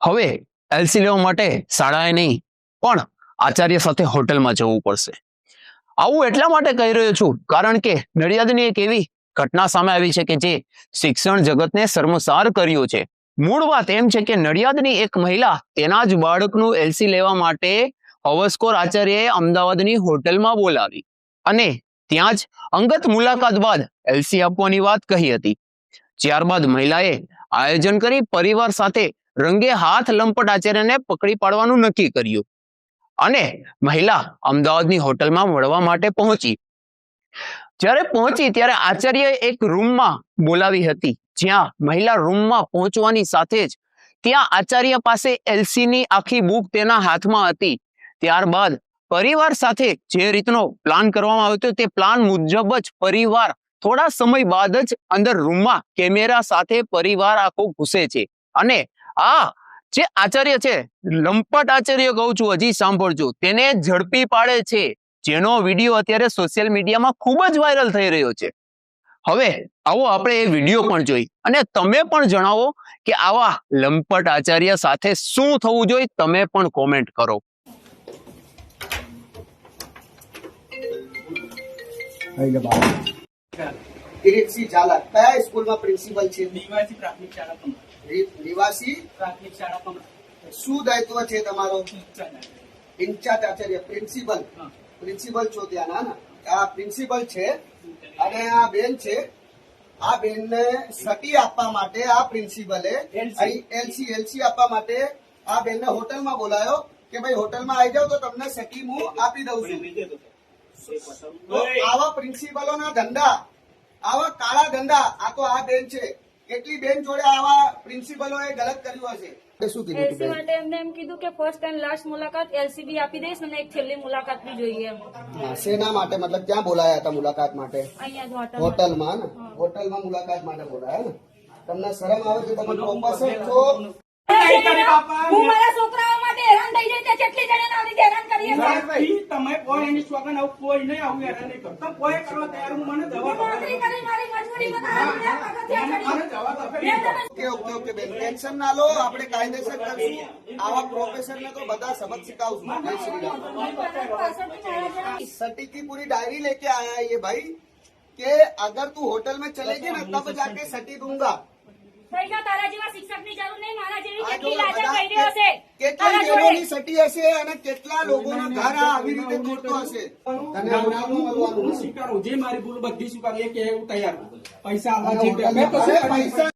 હવે એલસી લેવા માટે શાળાએ નહીં પણ આચાર્ય સાથે હોટલમાં જવું પડશે। આવું એટલા માટે કહી રહ્યો છું કારણ કે નડિયાદની એક એવી ઘટના સામે આવી છે કે જે શિક્ષણ જગતને શર્મસાર કર્યું છે। મૂળ વાત એમ છે કે નડિયાદની એક મહિલા તેના જ બાળકનું એલસી લેવા માટે હવસખોર આચાર્યએ અમદાવાદની હોટલમાં બોલાવી અને ત્યાં જ અંગત મુલાકાત બાદ એલસી આપવાની વાત કહી હતી। ત્યારબાદ મહિલાએ આયોજન કરી પરિવાર સાથે રંગે હાથ લંપટ આચાર્યને પકડી પાડવાનું નક્કી કર્યું અને મહિલા અમદાવાદની હોટલમાં મળવા માટે પહોંચી। જ્યારે પહોંચી ત્યારે આચાર્યએ એક રૂમમાં બોલાવી હતી, જ્યાં મહિલા રૂમમાં પહોંચવાની સાથે જ ત્યાં આચાર્ય પાસે એલસીની આખી બુક તેના હાથમાં હતી। ત્યારબાદ પરિવાર સાથે જે રીતનો પ્લાન કરવામાં આવ્યો હતો તે પ્લાન મુજબ જ પરિવાર થોડા સમય બાદ જ અંદર રૂમમાં કેમેરા સાથે પરિવાર આખો ઘૂસે છે અને આ જે આચાર્ય છે, લંપટ આચાર્ય કહું છું, હજી સાંભળજો, તેને ઝડપી પાડે છે, જેનો વિડીયો અત્યારે સોશિયલ મીડિયામાં ખૂબ જ વાયરલ થઈ રહ્યો છે। હવે આવો આપણે એ વિડીયો પણ જોઈ અને તમે પણ જણાવો કે આવા લંપટ આચાર્ય સાથે શું થવું જોઈએ, તમે પણ કોમેન્ટ કરો। કિરીટસિંહ ઝાલા કયા સ્કૂલમાં પ્રિન્સિપલ છે? નિવાસી પ્રાથમિક શાળા કમળા। નિવાસી પ્રાથમિક શાળા કમળા। શું દાયિત્વ છે તમારો? ઇન્ચાર્જ આચાર્ય, પ્રિન્સિપલ છો ત્યાં ના? આ પ્રિન્સિપલ છે અને આ બેન છે। આ બેનને સટી આપવા માટે આ પ્રિન્સિપલે એલસી આપવા માટે આ બેનને હોટલમાં બોલાયો કે ભાઈ હોટલમાં આવી જાવ તો તમને સટી હું આપી દઉં છું। તો આવા પ્રિન્સિપલોના ધંધા, આવા કાળા ધંધા, આ તો આ બેન છે, કેટલી બેન જોડે આવા પ્રિન્સિપલોએ ગલત કર્યું હશે। શું કીધું એલસી માટે એમને એમ કીધું કે ફર્સ્ટ એન્ડ લાસ્ટ મુલાકાત એલસી બી આપી દઈશ અને એક છેલ્લી મુલાકાત બી જોઈએ એમ। શેના માટે, મતલબ ક્યાં બોલાયા હતા મુલાકાત માટે? અહીંયા જ હોટલમાં ને? હોટલમાં મુલાકાત માટે બોલાયા ને? તમને શરમ આવે છે? તમે પ્રોફેસર છો? હું મારા છોકરાઓ માટે હેરાન થઈ જાય છે, કેટલી જણાને આવી હેરાન કરીએ છીએ। તમે કોઈ એની સ્વાગન આવું કોઈ નહીં આવું હેરાન નહીં કરતો, કોઈ કરવા તૈયાર હું મને જવાબ આપો। નોકરી કરી મારી મજબૂરી બતાવી ઓકે બેન, ટેન્શન ના લો, આપણે કાયદેસર કરશું। આવા પ્રોફેસર ને તો બધા સબક સિખાવશું। જય શ્રી રામ। सटी की पूरी डायरी लेके आया है ये भाई कि अगर तू होटल में चलेगी ना तब जाके सटी दूंगा। તારા જેવા શિક્ષકની જરૂર નહીં, મારા જેવી કેટલી લાચાર બહેરીઓ છે, કેટલા બહેનોની સટી હશે અને કેટલા લોકોના ઘર આવી રીતે તોડતો હશે। તને હમણાં મળવાનું સ્વીકારો, જે મારી ભૂલ બધી સ્વીકારો, એ કે હું તૈયાર છું। પૈસા આવવા પૈસા